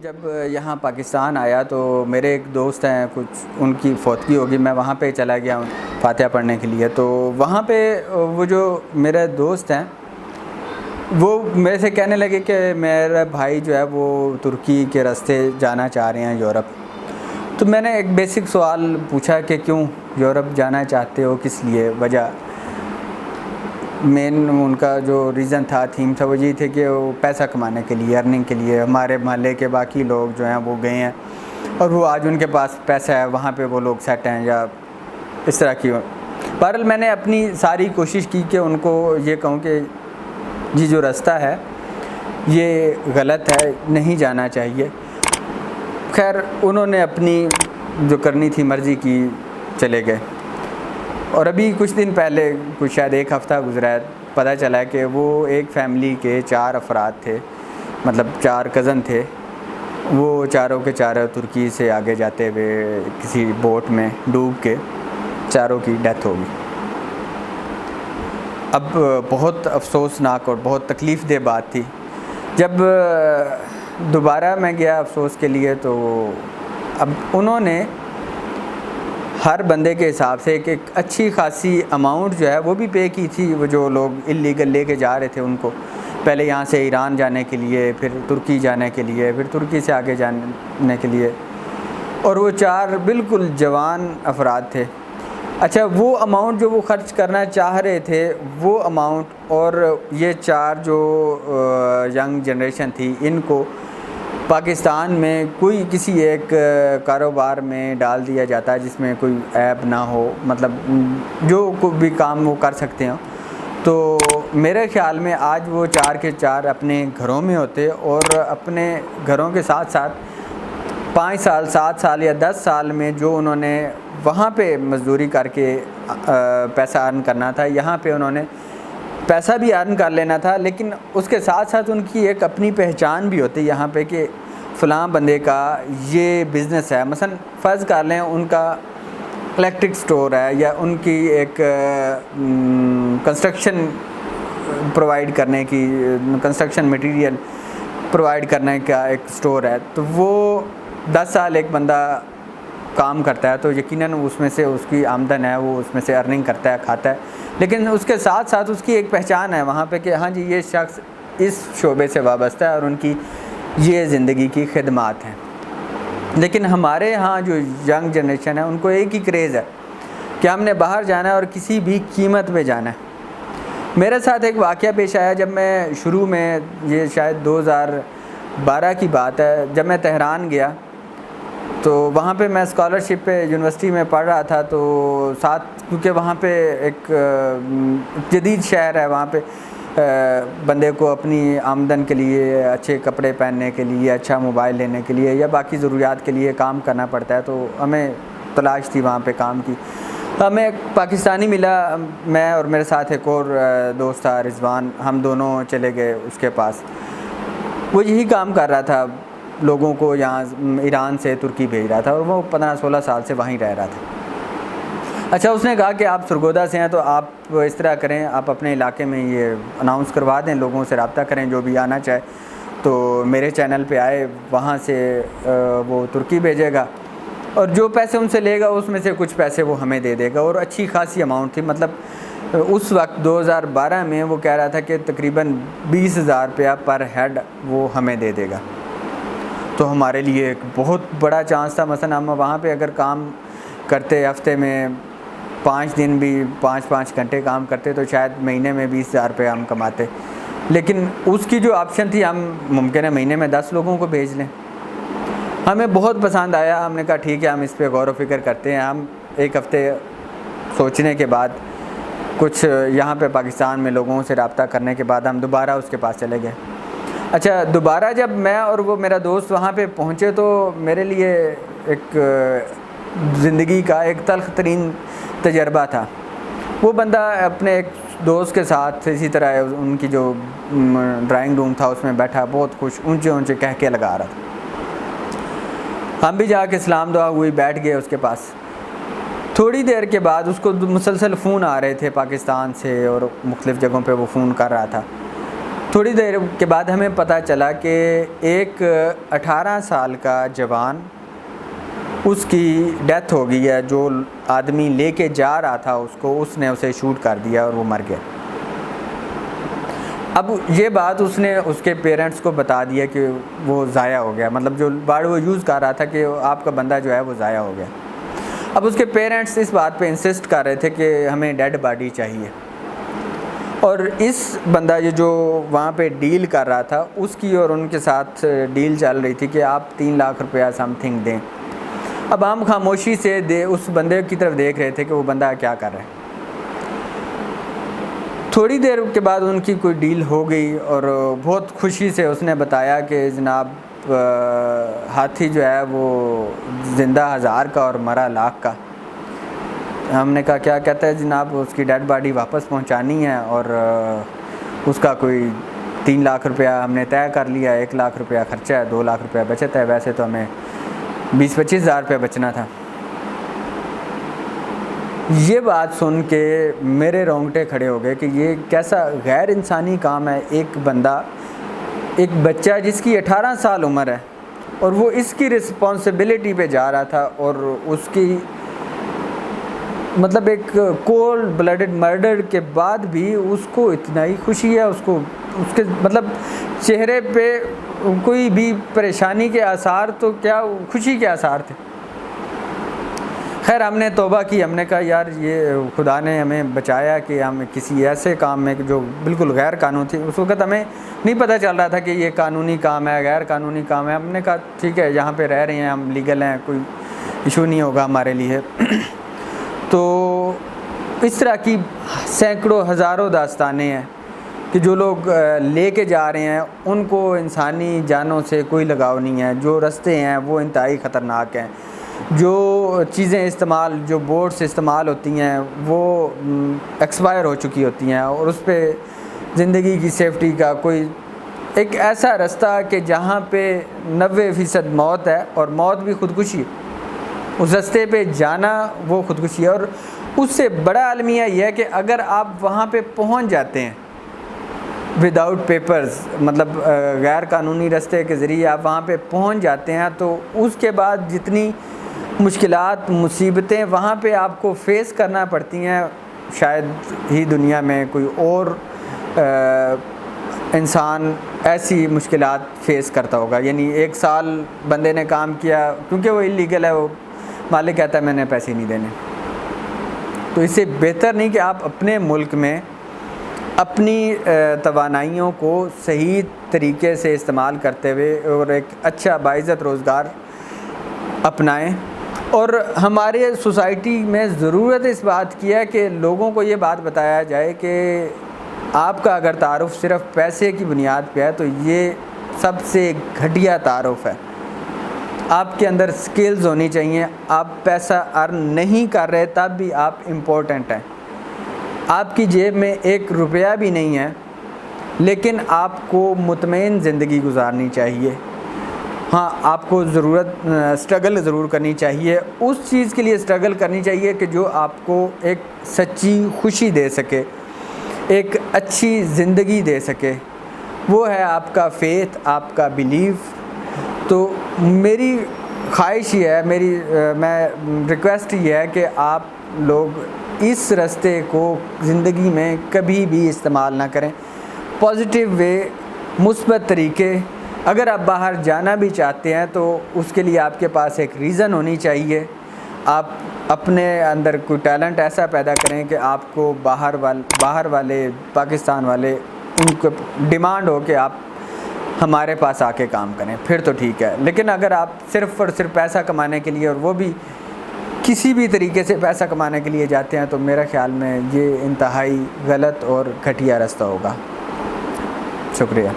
جب یہاں پاکستان آیا تو میرے ایک دوست ہیں، کچھ ان کی فوتگی ہوگی، میں وہاں پہ چلا گیا فاتحہ پڑھنے کے لیے. تو وہاں پہ وہ جو میرے دوست ہیں وہ میرے سے کہنے لگے کہ میرا بھائی جو ہے وہ ترکی کے راستے جانا چاہ رہے ہیں یورپ. تو میں نے ایک بیسک سوال پوچھا کہ کیوں یورپ جانا چاہتے ہو، کس لیے، وجہ. مین ان کا جو ریزن تھا، تھیم تھا، وہ یہی تھے کہ وہ پیسہ کمانے کے لیے، ارننگ کے لیے. ہمارے محلے کے باقی لوگ جو ہیں وہ گئے ہیں اور وہ آج ان کے پاس پیسہ ہے، وہاں پہ وہ لوگ سیٹ ہیں یا اس طرح کی. بہرحال میں نے اپنی ساری کوشش کی کہ ان کو یہ کہوں کہ یہ جو راستہ ہے یہ غلط ہے، نہیں جانا چاہیے. خیر انہوں نے اپنی جو کرنی تھی مرضی کی، چلے گئے. اور ابھی کچھ دن پہلے، کچھ شاید ایک ہفتہ گزرا ہے، پتہ چلا کہ وہ ایک فیملی کے 4 افراد تھے، مطلب 4 کزن تھے. وہ چاروں کے چاروں ترکی سے آگے جاتے ہوئے کسی بوٹ میں ڈوب کے چاروں کی ڈیتھ ہو گئی. اب بہت افسوسناک اور بہت تکلیف دہ بات تھی. جب دوبارہ میں گیا افسوس کے لیے تو اب انہوں نے ہر بندے کے حساب سے ایک اچھی خاصی اماؤنٹ جو ہے وہ بھی پے کی تھی. وہ جو لوگ اللیگل لے کے جا رہے تھے ان کو، پہلے یہاں سے ایران جانے کے لیے، پھر ترکی جانے کے لیے، پھر ترکی سے آگے جانے کے لیے. اور وہ 4 بالکل جوان افراد تھے. اچھا وہ اماؤنٹ جو وہ خرچ کرنا چاہ رہے تھے، وہ اماؤنٹ اور یہ 4 جو ینگ جنریشن تھی، ان کو پاکستان میں کوئی کسی ایک کاروبار میں ڈال دیا جاتا ہے جس میں کوئی عیب نہ ہو، مطلب جو کوئی بھی کام وہ کر سکتے ہیں. تو میرے خیال میں آج وہ 4 کے 4 اپنے گھروں میں ہوتے اور اپنے گھروں کے ساتھ ساتھ 5 سال 7 سال یا 10 سال میں جو انہوں نے وہاں پہ مزدوری کر کے پیسہ ارن کرنا تھا، یہاں پہ انہوں نے پیسہ بھی ارن کر لینا تھا. لیکن اس کے ساتھ ساتھ ان کی ایک اپنی پہچان بھی ہوتی یہاں پہ کہ فلاں بندے کا یہ بزنس ہے. مثلا فرض کر لیں ان کا الیکٹرک سٹور ہے، یا ان کی ایک کنسٹرکشن پرووائڈ کرنے کی، کنسٹرکشن مٹیریل پرووائڈ کرنے کا ایک سٹور ہے. تو وہ 10 سال ایک بندہ کام کرتا ہے تو یقیناً اس میں سے اس کی آمدن ہے، وہ اس میں سے ارننگ کرتا ہے، کھاتا ہے. لیکن اس کے ساتھ ساتھ اس کی ایک پہچان ہے وہاں پہ کہ ہاں جی یہ شخص اس شعبے سے وابستہ ہے اور ان کی یہ زندگی کی خدمات ہیں. لیکن ہمارے ہاں جو ینگ جنریشن ہے ان کو ایک ہی کریز ہے کہ ہم نے باہر جانا ہے اور کسی بھی قیمت پہ جانا ہے. میرے ساتھ ایک واقعہ پیش آیا جب میں شروع میں، یہ شاید 2012 کی بات ہے، جب میں تہران گیا تو وہاں پہ میں اسکالرشپ پہ یونیورسٹی میں پڑھ رہا تھا. تو ساتھ کیونکہ وہاں پہ ایک جدید شہر ہے، وہاں پہ بندے کو اپنی آمدن کے لیے، اچھے کپڑے پہننے کے لیے، اچھا موبائل لینے کے لیے یا باقی ضروریات کے لیے کام کرنا پڑتا ہے. تو ہمیں تلاش تھی وہاں پہ کام کی. ہمیں ایک پاکستانی ملا، میں اور میرے ساتھ ایک اور دوست تھا رضوان، ہم دونوں چلے گئے اس کے پاس. وہ یہی کام کر رہا تھا، لوگوں کو یہاں ایران سے ترکی بھیج رہا تھا اور وہ 15-16 سال سے وہیں رہ رہا تھا. اچھا اس نے کہا کہ آپ سرگودا سے ہیں تو آپ اس طرح کریں، آپ اپنے علاقے میں یہ اناؤنس کروا دیں، لوگوں سے رابطہ کریں، جو بھی آنا چاہے تو میرے چینل پہ آئے، وہاں سے وہ ترکی بھیجے گا اور جو پیسے ان سے لے گا اس میں سے کچھ پیسے وہ ہمیں دے دے گا. اور اچھی خاصی اماؤنٹ تھی، مطلب اس وقت 2012 میں وہ کہہ رہا تھا کہ تقریباً 20,000 روپیہ پر ہیڈ وہ ہمیں دے دے گا. تو ہمارے لیے ایک بہت بڑا چانس تھا. مثلا ہم وہاں پہ اگر کام کرتے، ہفتے میں 5 دن بھی 5-5 گھنٹے کام کرتے تو شاید مہینے میں 20,000 روپے ہم کماتے. لیکن اس کی جو آپشن تھی، ہم ممکن ہے مہینے میں 10 لوگوں کو بھیج لیں. ہمیں بہت پسند آیا. ہم نے کہا ٹھیک ہے، ہم اس پہ غور و فکر کرتے ہیں. ہم ایک ہفتے سوچنے کے بعد، کچھ یہاں پہ پاکستان میں لوگوں سے رابطہ کرنے کے بعد ہم دوبارہ اس کے پاس چلے گئے. اچھا دوبارہ جب میں اور وہ میرا دوست وہاں پہ پہنچے تو میرے لیے ایک زندگی کا ایک تلخ ترین تجربہ تھا. وہ بندہ اپنے ایک دوست کے ساتھ اسی طرح ان کی جو ڈرائنگ روم تھا اس میں بیٹھا، بہت خوش، اونچے اونچے کہکے لگا رہا تھا. ہم بھی جا کے سلام دعا ہوئی، بیٹھ گئے اس کے پاس. تھوڑی دیر کے بعد اس کو مسلسل فون آ رہے تھے پاکستان سے اور مختلف جگہوں پہ وہ فون کر رہا تھا. تھوڑی دیر کے بعد ہمیں پتہ چلا کہ ایک 18 سال کا جوان اس کی ڈیتھ ہو گئی ہے، جو آدمی لے کے جا رہا تھا اس نے اسے شوٹ کر دیا اور وہ مر گیا۔ اب یہ بات اس نے اس کے پیرنٹس کو بتا دیا کہ وہ ضائع ہو گیا، مطلب جو ورڈ وہ یوز کر رہا تھا کہ آپ کا بندہ جو ہے وہ ضائع ہو گیا۔ اب اس کے پیرنٹس اس بات پہ انسسٹ کر رہے تھے کہ ہمیں ڈیڈ باڈی چاہیے، اور اس بندہ یہ جو وہاں پہ ڈیل کر رہا تھا اس کی اور ان کے ساتھ ڈیل چل رہی تھی کہ آپ 3 لاکھ روپیہ سم تھنگ دیں۔ اب ہم خاموشی سے اس بندے کی طرف دیکھ رہے تھے کہ وہ بندہ کیا کر رہا ہے۔ تھوڑی دیر کے بعد ان کی کوئی ڈیل ہو گئی اور بہت خوشی سے اس نے بتایا کہ جناب ہاتھی جو ہے وہ زندہ 1000 کا اور مرا 1,00,000 کا۔ ہم نے کہا کیا کہتا ہے جناب؟ اس کی ڈیڈ باڈی واپس پہنچانی ہے اور اس کا کوئی 3 لاکھ روپیہ ہم نے طے کر لیا، 1 لاکھ روپیہ خرچہ ہے، 2 لاکھ روپیہ بچت ہے، ویسے تو ہمیں 20-25 ہزار روپیہ بچنا تھا۔ یہ بات سن کے میرے رونگٹے کھڑے ہو گئے کہ یہ کیسا غیر انسانی کام ہے۔ ایک بندہ، ایک بچہ جس کی 18 سال عمر ہے اور وہ اس کی رسپانسبلٹی پہ جا رہا تھا، اور اس کی مطلب ایک کولڈ بلڈڈ مرڈر کے بعد بھی اس کو اتنا ہی خوشی ہے، اس کو اس کے مطلب چہرے پہ کوئی بھی پریشانی کے آثار، تو کیا خوشی کے آثار تھے۔ خیر ہم نے توبہ کی، ہم نے کہا یار یہ خدا نے ہمیں بچایا کہ ہم کسی ایسے کام میں جو بالکل غیر قانونی تھی، اس وقت ہمیں نہیں پتہ چل رہا تھا کہ یہ قانونی کام ہے غیر قانونی کام ہے۔ ہم نے کہا ٹھیک ہے یہاں پہ رہ رہے ہیں، ہم لیگل ہیں، کوئی ایشو نہیں ہوگا ہمارے لیے۔ تو اس طرح کی سینکڑوں ہزاروں داستانیں ہیں کہ جو لوگ لے کے جا رہے ہیں ان کو انسانی جانوں سے کوئی لگاؤ نہیں ہے، جو رستے ہیں وہ انتہائی خطرناک ہیں، جو چیزیں استعمال، جو بوٹس استعمال ہوتی ہیں وہ ایکسپائر ہو چکی ہوتی ہیں، اور اس پہ زندگی کی سیفٹی کا کوئی ایک ایسا رستہ کہ جہاں پہ 90% موت ہے، اور موت بھی خودکشی ہے۔ اس رستے پہ جانا وہ خودکشی ہے، اور اس سے بڑا المیہ یہ ہے کہ اگر آپ وہاں پہ پہنچ جاتے ہیں وداؤٹ پیپرز، مطلب غیر قانونی رستے کے ذریعے آپ وہاں پہ پہنچ جاتے ہیں، تو اس کے بعد جتنی مشکلات مصیبتیں وہاں پہ آپ کو فیس کرنا پڑتی ہیں، شاید ہی دنیا میں کوئی اور انسان ایسی مشکلات فیس کرتا ہوگا۔ یعنی 1 سال بندے نے کام کیا، کیونکہ وہ انلیگل ہے، وہ مالک کہتا ہے میں نے پیسے نہیں دینے، تو اس سے بہتر نہیں کہ آپ اپنے ملک میں اپنی توانائیوں کو صحیح طریقے سے استعمال کرتے ہوئے اور ایک اچھا باعزت روزگار اپنائیں۔ اور ہمارے سوسائٹی میں ضرورت اس بات کی ہے کہ لوگوں کو یہ بات بتایا جائے کہ آپ کا اگر تعارف صرف پیسے کی بنیاد پہ ہے تو یہ سب سے گھٹیا تعارف ہے۔ آپ کے اندر سکلز ہونی چاہیے۔ آپ پیسہ ارن نہیں کر رہے تب بھی آپ امپورٹنٹ ہیں۔ آپ کی جیب میں 1 روپیہ بھی نہیں ہے، لیکن آپ کو مطمئن زندگی گزارنی چاہیے۔ ہاں آپ کو اسٹرگل ضرور کرنی چاہیے، اس چیز کے لیے اسٹرگل کرنی چاہیے کہ جو آپ کو ایک سچی خوشی دے سکے، ایک اچھی زندگی دے سکے، وہ ہے آپ کا فیتھ، آپ کا بیلیف۔ تو میری خواہش یہ ہے، میں ریکویسٹ یہ ہے کہ آپ لوگ اس رستے کو زندگی میں کبھی بھی استعمال نہ کریں۔ پازیٹیو وے، مثبت طریقے۔ اگر آپ باہر جانا بھی چاہتے ہیں تو اس کے لیے آپ کے پاس ایک ریزن ہونی چاہیے۔ آپ اپنے اندر کوئی ٹیلنٹ ایسا پیدا کریں کہ آپ کو باہر والے پاکستان والے ان کو ڈیمانڈ ہو کہ آپ ہمارے پاس آ کے کام کریں، پھر تو ٹھیک ہے۔ لیکن اگر آپ صرف اور صرف پیسہ کمانے کے لیے، اور وہ بھی کسی بھی طریقے سے پیسہ کمانے کے لیے جاتے ہیں، تو میرا خیال میں یہ انتہائی غلط اور گھٹیا راستہ ہوگا۔ شکریہ۔